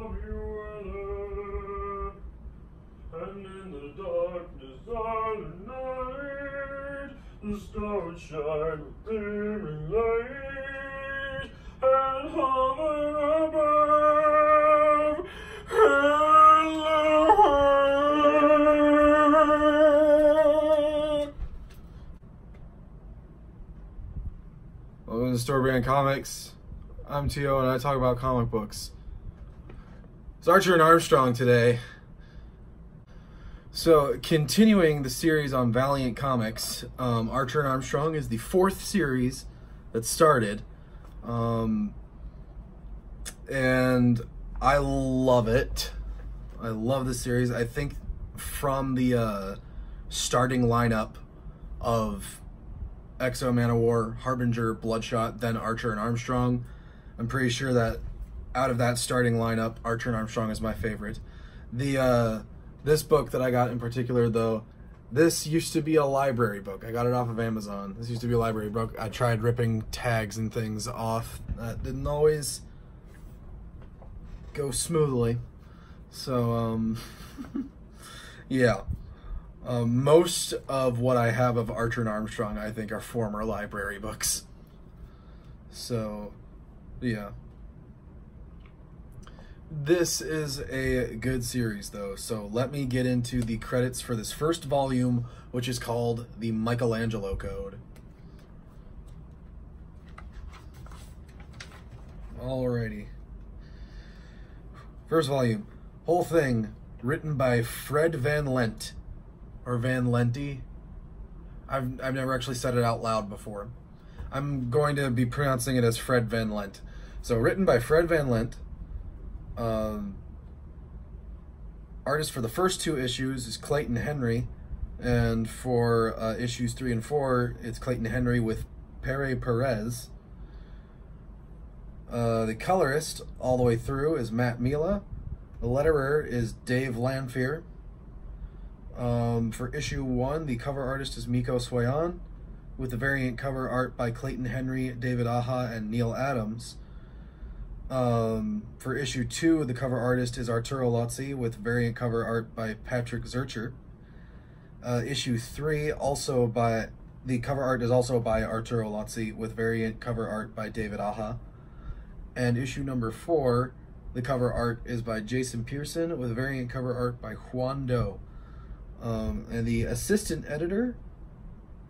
stormy weather, and in the darkness of the night, the stars shine with gleaming light, and hover above, welcome to Story Brand Comics. I'm Tio and I talk about comic books. It's Archer and Armstrong today. So, continuing the series on Valiant Comics, Archer and Armstrong is the 4th series that started. And I love it. I love the series. I think from the starting lineup of Exo, Man of War, Harbinger, Bloodshot, then Archer and Armstrong, I'm pretty sure that out of that starting lineup, Archer and Armstrong is my favorite. This book that I got in particular, though, this used to be a library book. I got it off of Amazon. This used to be a library book. I tried ripping tags and things off. That didn't always go smoothly. So, yeah. Most of what I have of Archer and Armstrong, I think, are former library books. So, yeah. This is a good series, though, so let me get into the credits for this first volume, which is called the Michelangelo Code. Alrighty. First volume. Whole thing written by Fred Van Lent. Or Van Lente. I've never actually said it out loud before. I'm going to be pronouncing it as Fred Van Lent. So, written by Fred Van Lent. Artist for the first 2 issues is Clayton Henry, and for issues 3 and 4, it's Clayton Henry with Pere Perez. The colorist all the way through is Matt Mila. The letterer is Dave Lanphier. For issue 1, the cover artist is Miko Swayan, with the variant cover art by Clayton Henry, David Aja, and Neil Adams. For issue 2, the cover artist is Arturo Lozzi, with variant cover art by Patrick Zurcher. Issue 3, the cover art is also by Arturo Lozzi, with variant cover art by David Aja. And issue number 4, the cover art is by Jason Pearson, with variant cover art by Juan Doe. And the assistant editor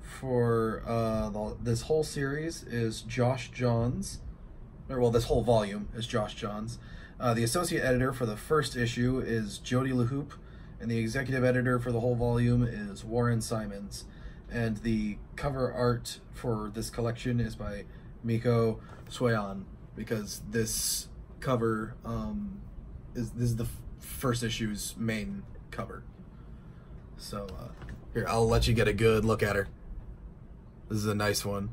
for this whole series is Josh Johns. Well, this whole volume is Josh Johns. The associate editor for the first issue is Jody LaHoop, and the executive editor for the whole volume is Warren Simons. And the cover art for this collection is by Miko Swayan, because this cover this is the first issue's main cover. So here, I'll let you get a good look at her. This is a nice one.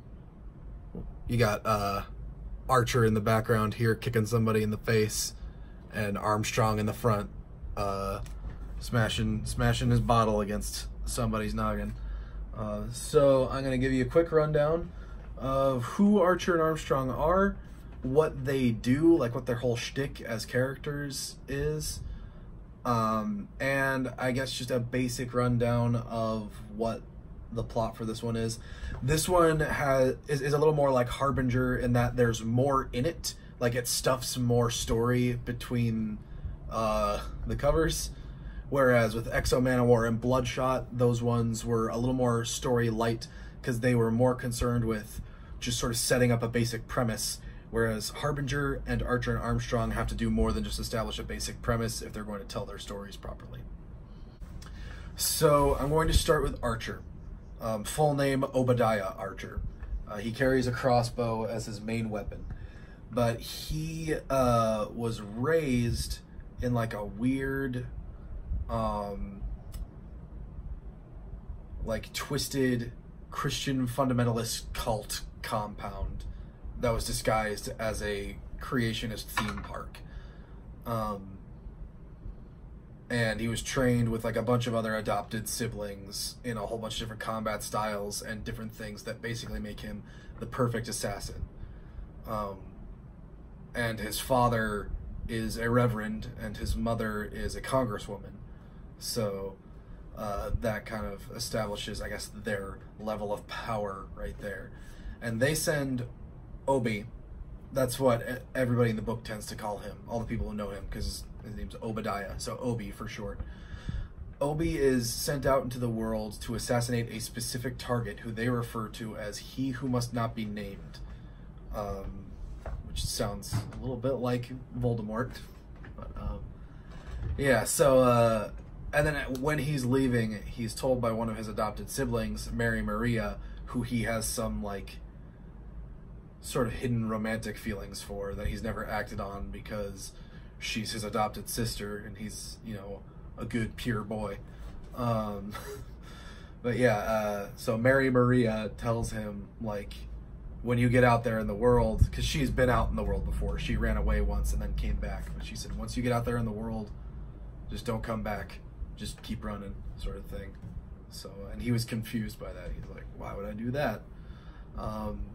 You got Archer in the background here kicking somebody in the face, and Armstrong in the front smashing his bottle against somebody's noggin. So I'm going to give you a quick rundown of who Archer and Armstrong are, what they do, like what their whole shtick as characters is, and I guess just a basic rundown of what the plot for this one is. This one is a little more like Harbinger in that there's more in it, like it stuffs more story between the covers, whereas with Exo, Man of War, and Bloodshot, those ones were a little more story light because they were more concerned with just sort of setting up a basic premise, whereas Harbinger and Archer and Armstrong have to do more than just establish a basic premise if they're going to tell their stories properly. So I'm going to start with Archer. Full name Obadiah Archer. He carries a crossbow as his main weapon, but he was raised in like a weird, like twisted Christian fundamentalist cult compound that was disguised as a creationist theme park. And he was trained with like a bunch of other adopted siblings in a whole bunch of different combat styles and different things that basically make him the perfect assassin. And his father is a reverend and his mother is a congresswoman. So that kind of establishes, I guess, their level of power right there. And they send Obi, that's what everybody in the book tends to call him, all the people who know him, because his name's Obadiah, so Obi for short. Obi is sent out into the world to assassinate a specific target who they refer to as He Who Must Not Be Named, which sounds a little bit like Voldemort. But, yeah, so, and then when he's leaving, he's told by one of his adopted siblings, Mary Maria, who he has some, like, sort of hidden romantic feelings for that he's never acted on because she's his adopted sister and he's, you know, a good pure boy. But yeah, so Mary Maria tells him, like, when you get out there in the world, because she's been out in the world before, she ran away once and then came back, but she said, once you get out there in the world, just don't come back, just keep running, sort of thing. So, and he was confused by that. He's like, why would I do that?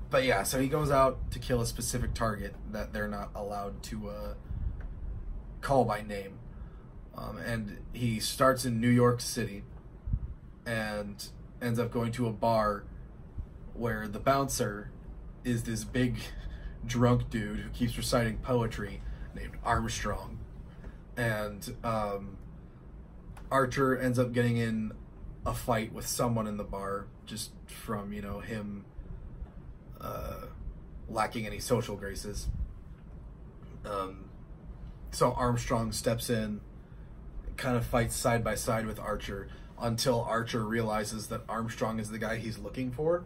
But yeah, so he goes out to kill a specific target that they're not allowed to call by name. And he starts in New York City and ends up going to a bar where the bouncer is this big drunk dude who keeps reciting poetry named Armstrong. And Archer ends up getting in a fight with someone in the bar just from, you know, him lacking any social graces. So Armstrong steps in, kind of fights side by side with Archer until Archer realizes that Armstrong is the guy he's looking for,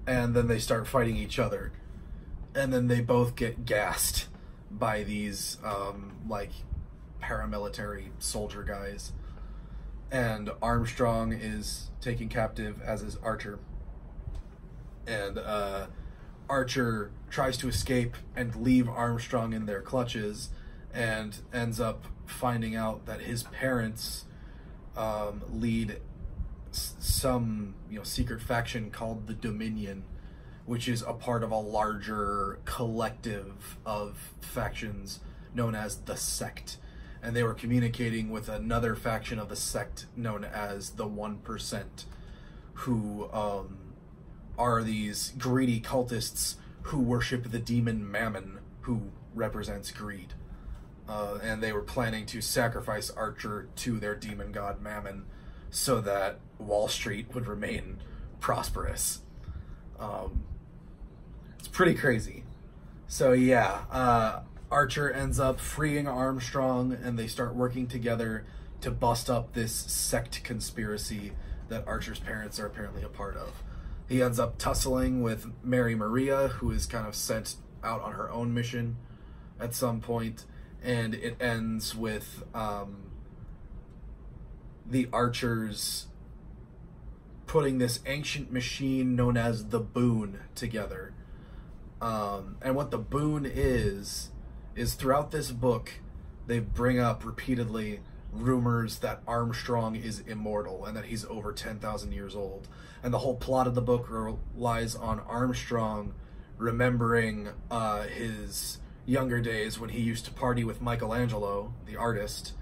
and then they start fighting each other, and then they both get gassed by these like paramilitary soldier guys, and Armstrong is taken captive, as is Archer. And Archer tries to escape and leave Armstrong in their clutches, and ends up finding out that his parents lead some, you know, secret faction called the Dominion, which is a part of a larger collective of factions known as the Sect. And they were communicating with another faction of the Sect known as the 1%, who are these greedy cultists who worship the demon Mammon, who represents greed. And they were planning to sacrifice Archer to their demon god Mammon so that Wall Street would remain prosperous. It's pretty crazy. So yeah, Archer ends up freeing Armstrong, and they start working together to bust up this sect conspiracy that Archer's parents are apparently a part of. He ends up tussling with Mary Maria, who is kind of sent out on her own mission at some point, and it ends with the Archers putting this ancient machine known as the Boon together. And what the Boon is throughout this book, they bring up repeatedly rumors that Armstrong is immortal and that he's over 10,000 years old. And the whole plot of the book relies on Armstrong remembering his younger days when he used to party with Michelangelo, the artist,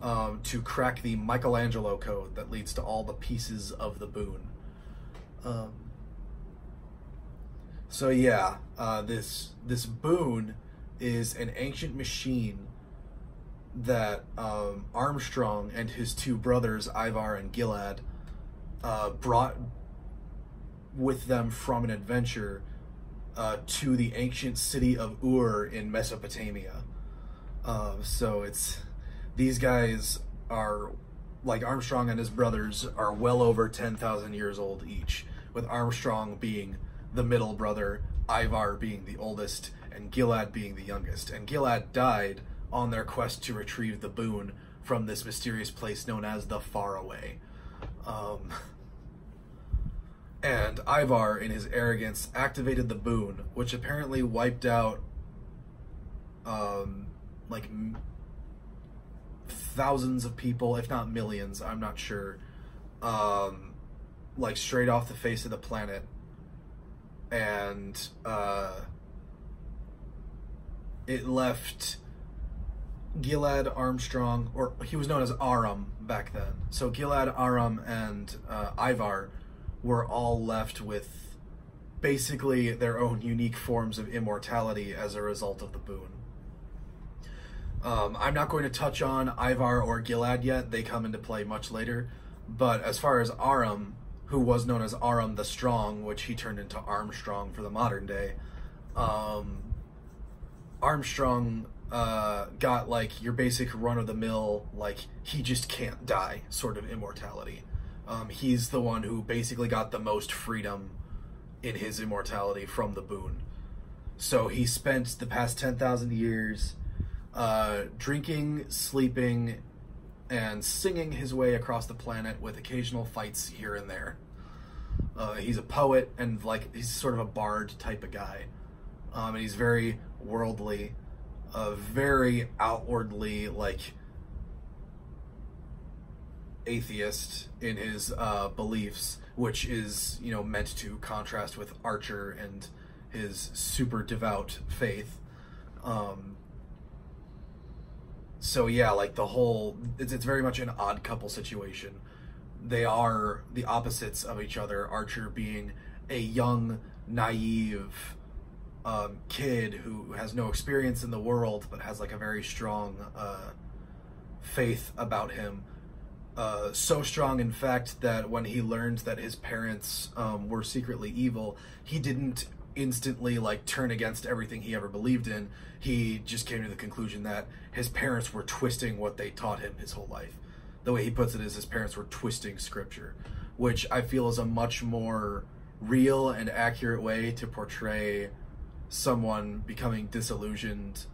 to crack the Michelangelo code that leads to all the pieces of the Boon. So yeah, this Boon is an ancient machine that Armstrong and his two brothers, Ivar and Gilad, brought with them from an adventure to the ancient city of Ur in Mesopotamia. So these guys are, like Armstrong and his brothers, are well over 10,000 years old each, with Armstrong being the middle brother, Ivar being the oldest, and Gilad being the youngest. And Gilad died on their quest to retrieve the Boon from this mysterious place known as the Faraway. And Ivar, in his arrogance, activated the Boon, which apparently wiped out like thousands of people, if not millions, I'm not sure, like straight off the face of the planet. And it left Gilad, Armstrong, or he was known as Aram back then. So Gilad, Aram, and Ivar were all left with basically their own unique forms of immortality as a result of the boon. I'm not going to touch on Ivar or Gilad yet. They come into play much later. But as far as Aram, who was known as Aram the Strong, which he turned into Armstrong for the modern day, Armstrong got like your basic run-of-the-mill, like he just can't die sort of immortality. He's the one who basically got the most freedom in his immortality from the boon. So he spent the past 10,000 years drinking, sleeping, and singing his way across the planet with occasional fights here and there. He's a poet and like he's sort of a bard type of guy. And he's very worldly, very outwardly like atheist in his beliefs, which is, you know, meant to contrast with Archer and his super devout faith. So yeah, like the whole, it's very much an odd couple situation. They are the opposites of each other. Archer being a young, naive kid who has no experience in the world, but has like a very strong faith about him. So strong, in fact, that when he learned that his parents were secretly evil, he didn't instantly like turn against everything he ever believed in. He just came to the conclusion that his parents were twisting what they taught him his whole life. The way he puts it is his parents were twisting scripture, which I feel is a much more real and accurate way to portray someone becoming disillusioned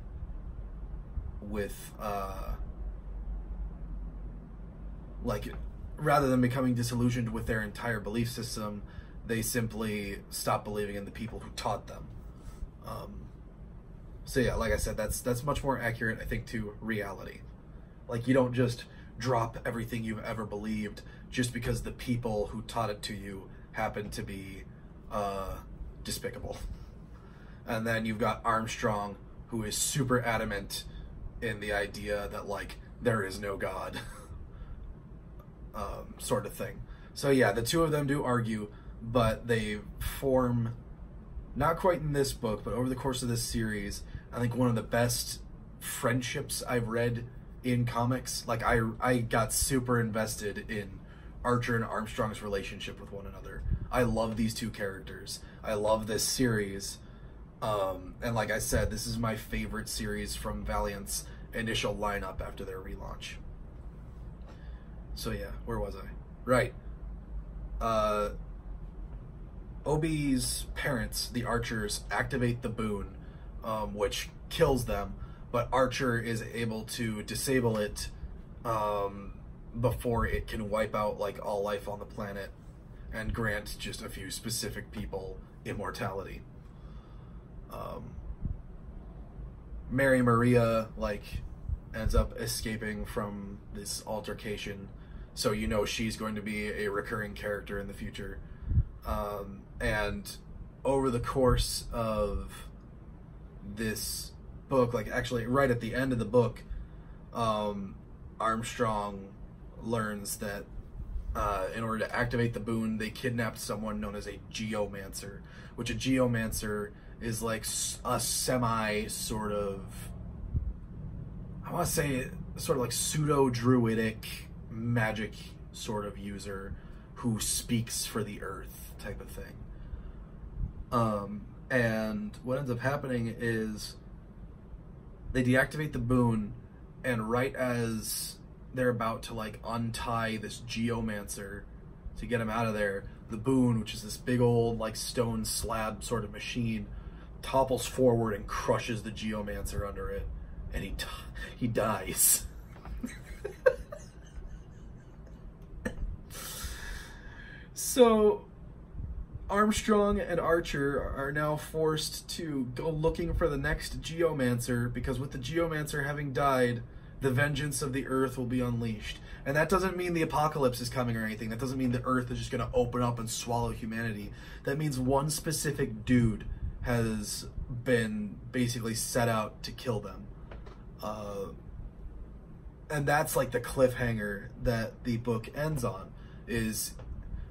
with like, rather than becoming disillusioned with their entire belief system, they simply stop believing in the people who taught them. So yeah, like I said, that's much more accurate, I think, to reality. Like, you don't just drop everything you've ever believed just because the people who taught it to you happen to be despicable. And then you've got Armstrong, who is super adamant in the idea that, like, there is no God, sort of thing. So yeah, the two of them do argue, but they form, not quite in this book, but over the course of this series, I think one of the best friendships I've read in comics. Like, I got super invested in Archer and Armstrong's relationship with one another. I love these two characters. I love this series. And like I said, this is my favorite series from Valiant's initial lineup after their relaunch. So yeah, where was I? Right. Obi's parents, the Archers, activate the boon, which kills them, but Archer is able to disable it before it can wipe out like all life on the planet and grant just a few specific people immortality. Mary Maria like ends up escaping from this altercation, so you know she's going to be a recurring character in the future. And over the course of this book, like actually right at the end of the book, Armstrong learns that in order to activate the boon, they kidnapped someone known as a geomancer, which a geomancer is like a semi sort of, I want to say sort of like pseudo-druidic magic sort of user who speaks for the earth type of thing. And what ends up happening is they deactivate the boon, and right as they're about to like untie this geomancer to get him out of there, the boon, which is this big old like stone slab sort of machine, topples forward and crushes the geomancer under it, and he dies. So Armstrong and Archer are now forced to go looking for the next geomancer, because with the geomancer having died, the vengeance of the earth will be unleashed. And that doesn't mean the apocalypse is coming or anything. That doesn't mean the earth is just going to open up and swallow humanity. That means one specific dude has been basically set out to kill them. And that's like the cliffhanger that the book ends on, is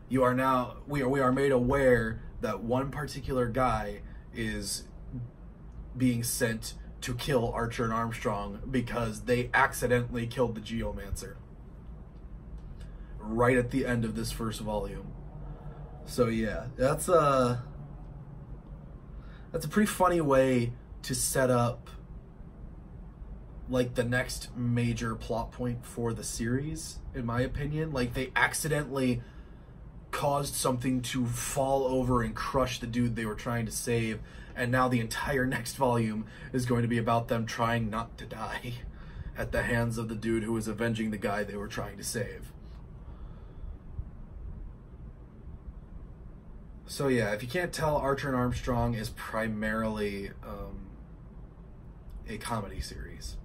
we are made aware that one particular guy is being sent to kill Archer and Armstrong because they accidentally killed the Geomancer right at the end of this first volume. So yeah, that's a pretty funny way to set up like the next major plot point for the series, in my opinion. Like, they accidentally caused something to fall over and crush the dude they were trying to save, and now the entire next volume is going to be about them trying not to die at the hands of the dude who was avenging the guy they were trying to save. So yeah, if you can't tell, Archer and Armstrong is primarily a comedy series.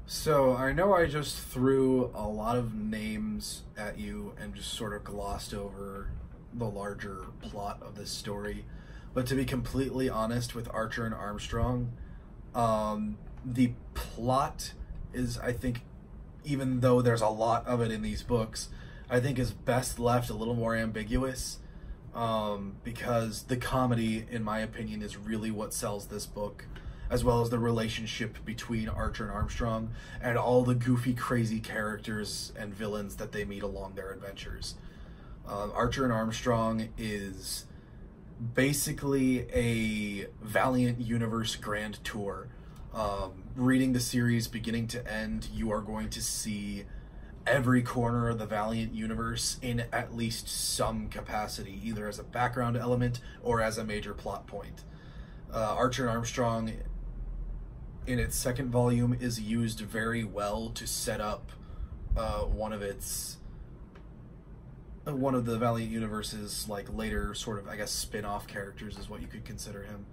So I know I just threw a lot of names at you and just sort of glossed over the larger plot of this story, but to be completely honest with Archer and Armstrong, the plot is, I think, even though there's a lot of it in these books, I think is best left a little more ambiguous, because the comedy, in my opinion, is really what sells this book, as well as the relationship between Archer and Armstrong and all the goofy, crazy characters and villains that they meet along their adventures. Archer and Armstrong is basically a Valiant Universe Grand Tour. Reading the series beginning to end, you are going to see every corner of the Valiant universe in at least some capacity, either as a background element or as a major plot point. Archer and Armstrong, in its second volume, is used very well to set up one of the Valiant universe's like later sort of, I guess, spin-off characters is what you could consider him.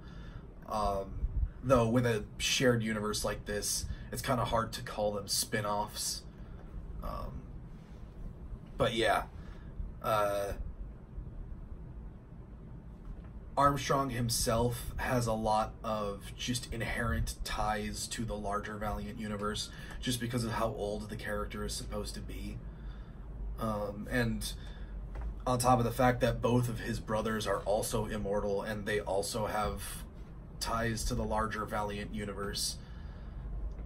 Though with a shared universe like this, it's kind of hard to call them spin-offs. But yeah, Armstrong himself has a lot of just inherent ties to the larger Valiant universe, just because of how old the character is supposed to be. And on top of the fact that both of his brothers are also immortal and they also have ties to the larger Valiant universe,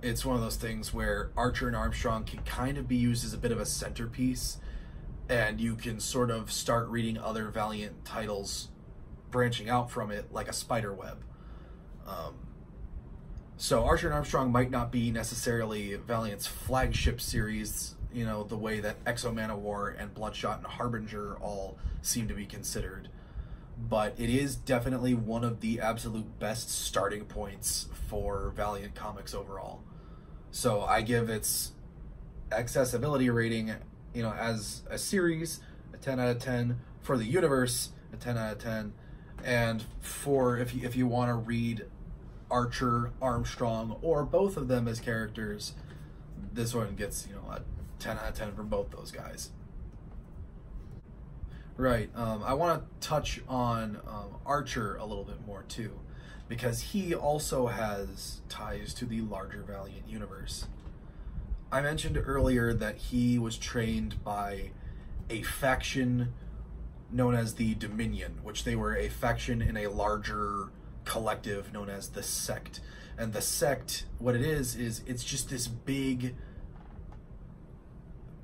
it's one of those things where Archer and Armstrong can kind of be used as a bit of a centerpiece, and you can sort of start reading other Valiant titles branching out from it like a spider web. So Archer and Armstrong might not be necessarily Valiant's flagship series, you know, the way that Exo Man of War and Bloodshot and Harbinger all seem to be considered, but it is definitely one of the absolute best starting points for Valiant comics overall. So I give its accessibility rating, you know, as a series, a 10 out of 10. For the universe, a 10 out of 10. And for if you want to read Archer, Armstrong, or both of them as characters, this one gets, you know, a 10 out of 10 for both those guys. Right. I want to touch on Archer a little bit more too, because he also has ties to the larger Valiant universe. I mentioned earlier that he was trained by a faction known as the Dominion, which they were a faction in a larger collective known as the Sect. And the Sect, what it is it's just this big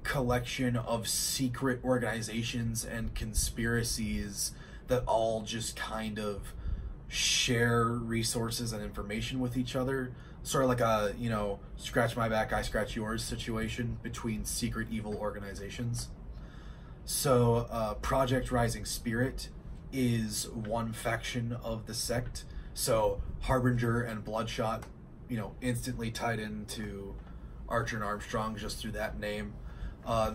collection of secret organizations and conspiracies that all just kind of share resources and information with each other, sort of like a, you know, scratch my back, I scratch yours situation between secret evil organizations. So Project Rising Spirit is one faction of the Sect. So Harbinger and Bloodshot, you know, instantly tied into Archer and Armstrong just through that name.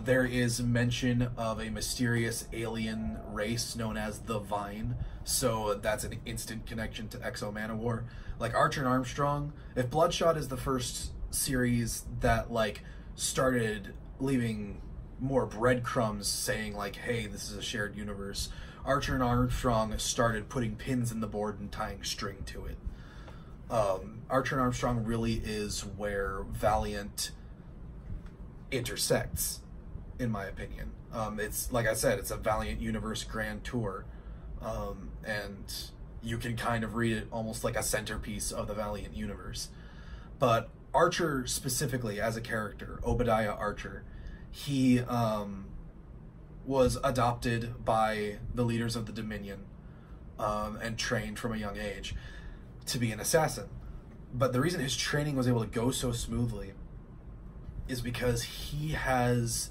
There is mention of a mysterious alien race known as the Vine, so that's an instant connection to Exo Man of War. Like Archer and Armstrong, if Bloodshot is the first series that like started leaving more breadcrumbs saying like, hey, this is a shared universe, Archer and Armstrong started putting pins in the board and tying string to it. Archer and Armstrong really is where Valiant intersects, in my opinion. It's, like I said, it's a Valiant Universe Grand Tour, and you can kind of read it almost like a centerpiece of the Valiant Universe. But Archer specifically, as a character, Obadiah Archer, he was adopted by the leaders of the Dominion and trained from a young age to be an assassin. But the reason his training was able to go so smoothly is because he has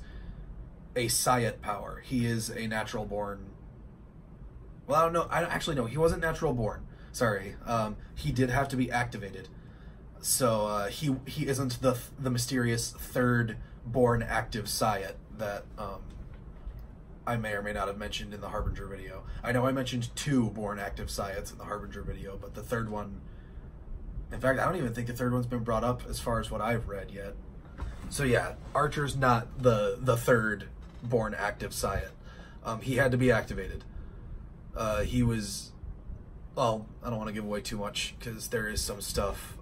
a Sayet power. He is a natural born... Well, I don't know. Actually, no, he wasn't natural born. Sorry. He did have to be activated. So he isn't the mysterious third born active Sayet that I may or may not have mentioned in the Harbinger video. I know I mentioned 2 born active Sayets in the Harbinger video, but the third one... In fact, I don't even think the third one's been brought up as far as what I've read yet. So yeah, Archer's not the third born active Sayet. He had to be activated. He was... Well, I don't want to give away too much, because there is some stuff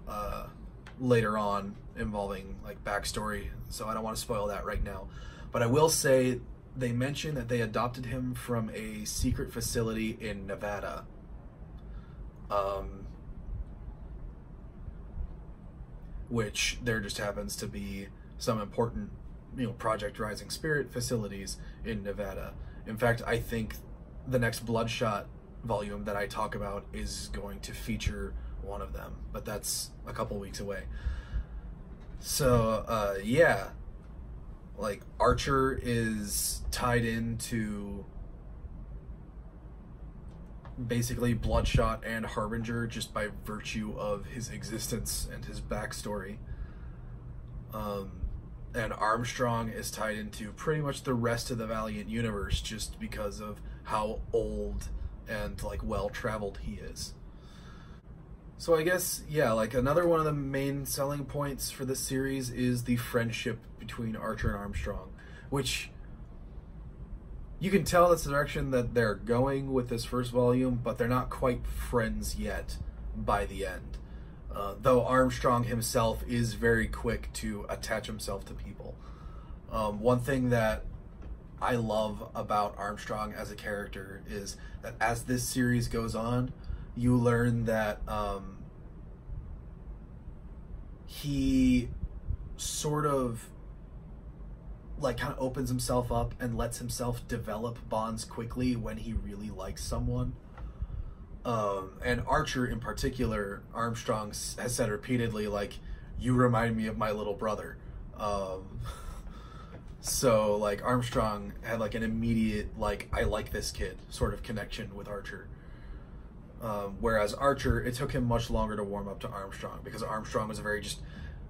later on involving like backstory, so I don't want to spoil that right now. But I will say they mentioned that they adopted him from a secret facility in Nevada. Which there just happens to be some important, Project Rising Spirit facilities in Nevada. In fact, I think the next Bloodshot volume that I talk about is going to feature one of them, but that's a couple weeks away. So, yeah, like, Archer is tied into basically Bloodshot and Harbinger just by virtue of his existence and his backstory. And Armstrong is tied into pretty much the rest of the Valiant universe just because of how old and like well-traveled he is. So I guess, yeah, like another one of the main selling points for this series is the friendship between Archer and Armstrong, which you can tell that's the direction that they're going with this first volume, but they're not quite friends yet by the end. Though Armstrong himself is very quick to attach himself to people. One thing that I love about Armstrong as a character is that as this series goes on, you learn that he sort of like kind of opens himself up and lets himself develop bonds quickly when he really likes someone. And Archer in particular, Armstrong has said repeatedly, like, you remind me of my little brother. So like Armstrong had like an immediate, like, I like this kid sort of connection with Archer. Whereas Archer, it took him much longer to warm up to Armstrong because Armstrong was a very just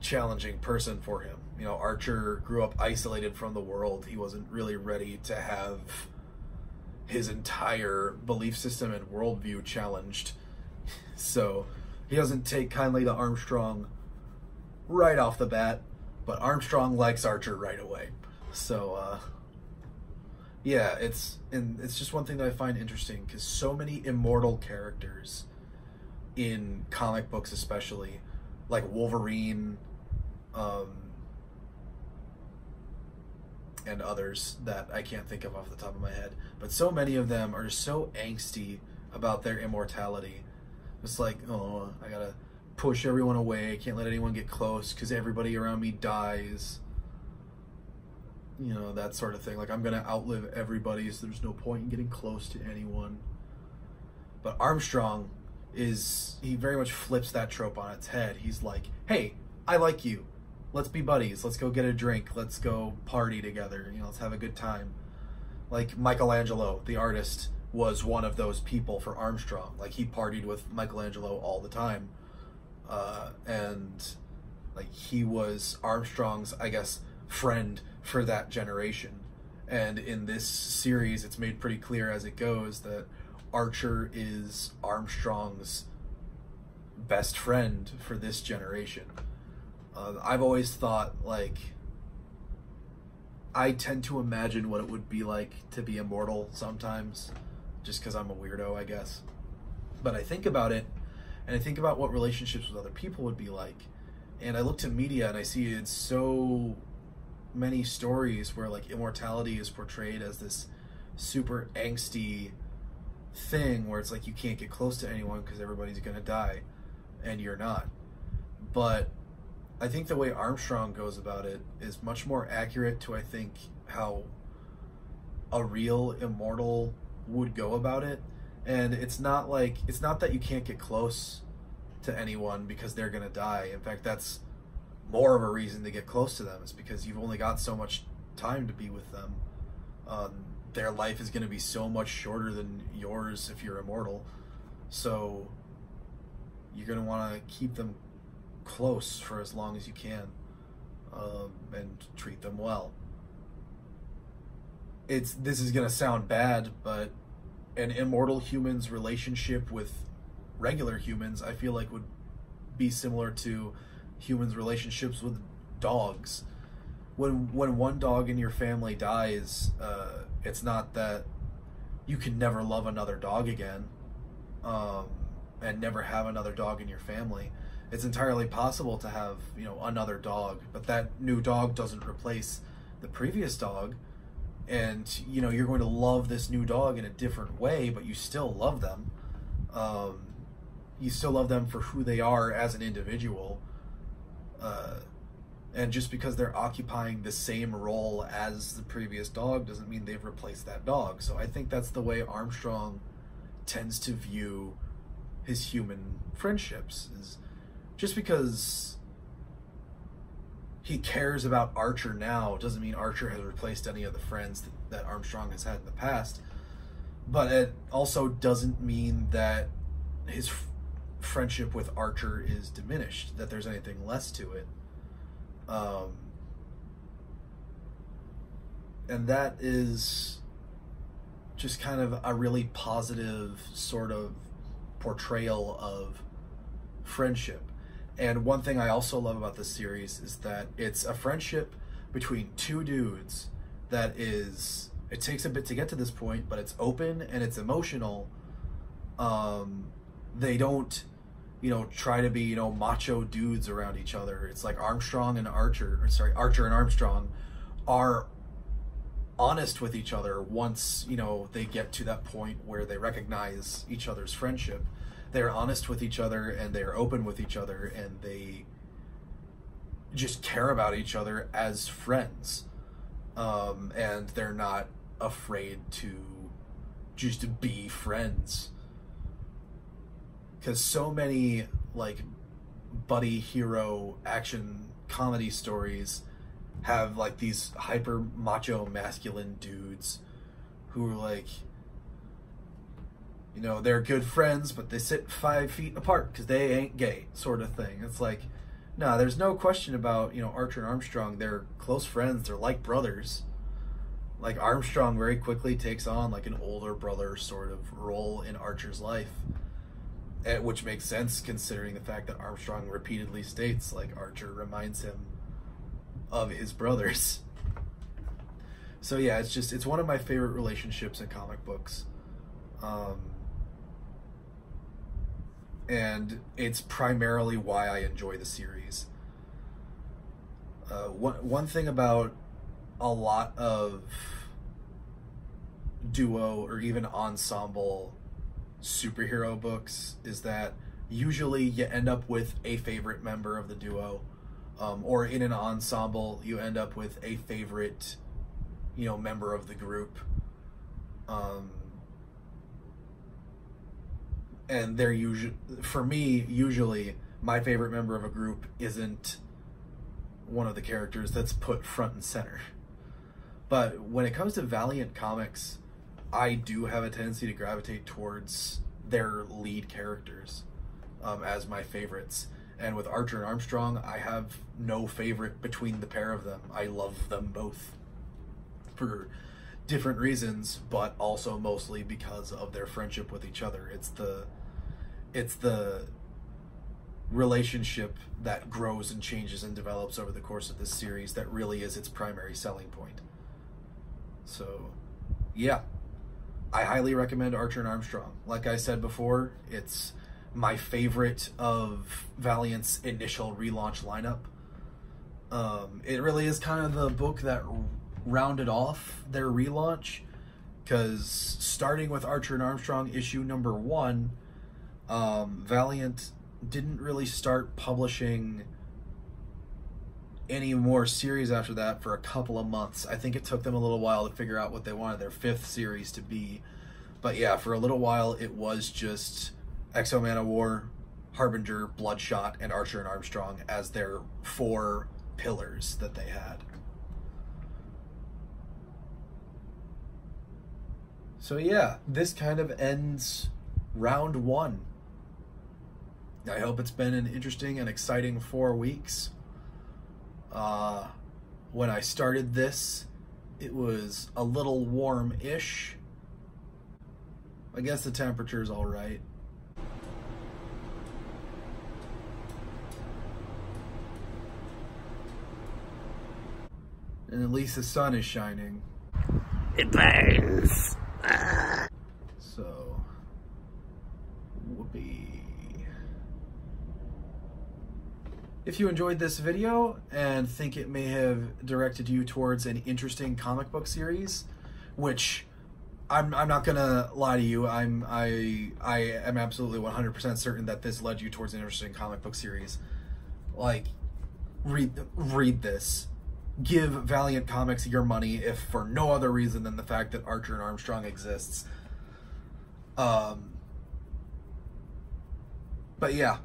challenging person for him. Archer grew up isolated from the world. He wasn't really ready to have his entire belief system and worldview challenged. So he doesn't take kindly to Armstrong right off the bat, but Armstrong likes Archer right away. So yeah, it's just one thing that I find interesting, because so many immortal characters in comic books, especially like Wolverine, and others that I can't think of off the top of my head, but so many of them are just so angsty about their immortality. It's like, oh, I gotta push everyone away, I can't let anyone get close because everybody around me dies. That sort of thing. Like, I'm gonna outlive everybody, so there's no point in getting close to anyone. But Armstrong he very much flips that trope on its head. He's like, hey, I like you. Let's be buddies. Let's go get a drink. Let's go party together. Let's have a good time. Like Michelangelo, the artist, was one of those people for Armstrong. Like, he partied with Michelangelo all the time. And like, he was Armstrong's, I guess, friend for that generation. And in this series, it's made pretty clear as it goes that Archer is Armstrong's best friend for this generation. I've always thought, like, I tend to imagine what it would be like to be immortal sometimes, just because I'm a weirdo, I guess. But I think about it, and I think about what relationships with other people would be like, and I look to media and I see in so many stories where like immortality is portrayed as this super angsty thing where it's like you can't get close to anyone because everybody's gonna die and you're not. But I think the way Armstrong goes about it is much more accurate to, I think, how a real immortal would go about it. And it's not that you can't get close to anyone because they're gonna die. In fact, that's more of a reason to get close to them. It's because you've only got so much time to be with them. Their life is going to be so much shorter than yours if you're immortal. So you're going to want to keep them close for as long as you can, and treat them well. This is going to sound bad, but an immortal human's relationship with regular humans, I feel like, would be similar to humans' relationships with dogs. When one dog in your family dies, it's not that you can never love another dog again, and never have another dog in your family. It's entirely possible to have, another dog, but that new dog doesn't replace the previous dog, and you're going to love this new dog in a different way, but you still love them. You still love them for who they are as an individual. And just because they're occupying the same role as the previous dog doesn't mean they've replaced that dog. So I think that's the way Armstrong tends to view his human friendships, is just because he cares about Archer now doesn't mean Archer has replaced any of the friends that Armstrong has had in the past. But it also doesn't mean that his friendship with Archer is diminished, that there's anything less to it. And that is just kind of a really positive sort of portrayal of friendship. And one thing I also love about this series is that it's a friendship between two dudes that is, it takes a bit to get to this point, but it's open and it's emotional. They don't, try to be, macho dudes around each other. It's like Archer and Armstrong are honest with each other once, they get to that point where they recognize each other's friendship. They're honest with each other and they're open with each other, and they just care about each other as friends. And they're not afraid to just be friends. Because so many buddy hero action comedy stories have these hyper macho masculine dudes who are they're good friends, but they sit 5 feet apart because they ain't gay, sort of thing. It's no, there's no question about, Archer and Armstrong. They're close friends. They're like brothers. Armstrong very quickly takes on an older brother sort of role in Archer's life, which makes sense considering the fact that Armstrong repeatedly states Archer reminds him of his brothers. So yeah, it's one of my favorite relationships in comic books. And it's primarily why I enjoy the series. One thing about a lot of duo or even ensemble superhero books is that usually you end up with a favorite member of the duo, or in an ensemble you end up with a favorite member of the group, and they're usually my favorite member of a group isn't one of the characters that's put front and center. But when it comes to Valiant comics, I do have a tendency to gravitate towards their lead characters as my favorites. And with Archer and Armstrong, I have no favorite between the pair of them. I love them both for different reasons, but also mostly because of their friendship with each other. It's the relationship that grows and changes and develops over the course of this series that really is its primary selling point. So, yeah. I highly recommend Archer and Armstrong. Like I said before, it's my favorite of Valiant's initial relaunch lineup. It really is kind of the book that rounded off their relaunch, because starting with Archer and Armstrong issue number 1, Valiant didn't really start publishing any more series after that for a couple of months. I think it took them a little while to figure out what they wanted their 5th series to be. But yeah, for a little while it was just X-O Man of War, Harbinger, Bloodshot, and Archer and Armstrong as their 4 pillars that they had. So yeah, this kind of ends round 1. I hope it's been an interesting and exciting 4 weeks. When I started this, it was a little warm-ish. I guess the temperature's all right. And at least the sun is shining. It burns. So, whoopee. If you enjoyed this video and think it may have directed you towards an interesting comic book series, which I'm not gonna lie to you, I am absolutely 100% certain that this led you towards an interesting comic book series. Like, read this. Give Valiant Comics your money, if for no other reason than the fact that Archer and Armstrong exists. But yeah,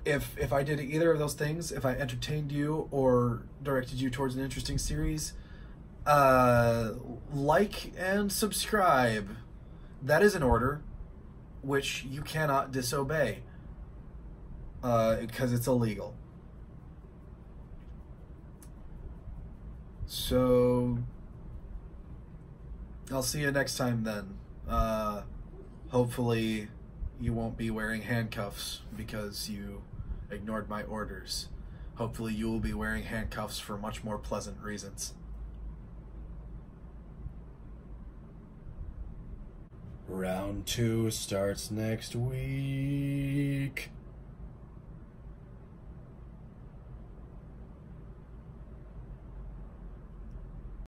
if I did either of those things, if I entertained you or directed you towards an interesting series, like and subscribe. That is an order which you cannot disobey, because it's illegal. So I'll see you next time then. Hopefully you won't be wearing handcuffs because you ignored my orders. Hopefully you will be wearing handcuffs for much more pleasant reasons. Round 2 starts next week.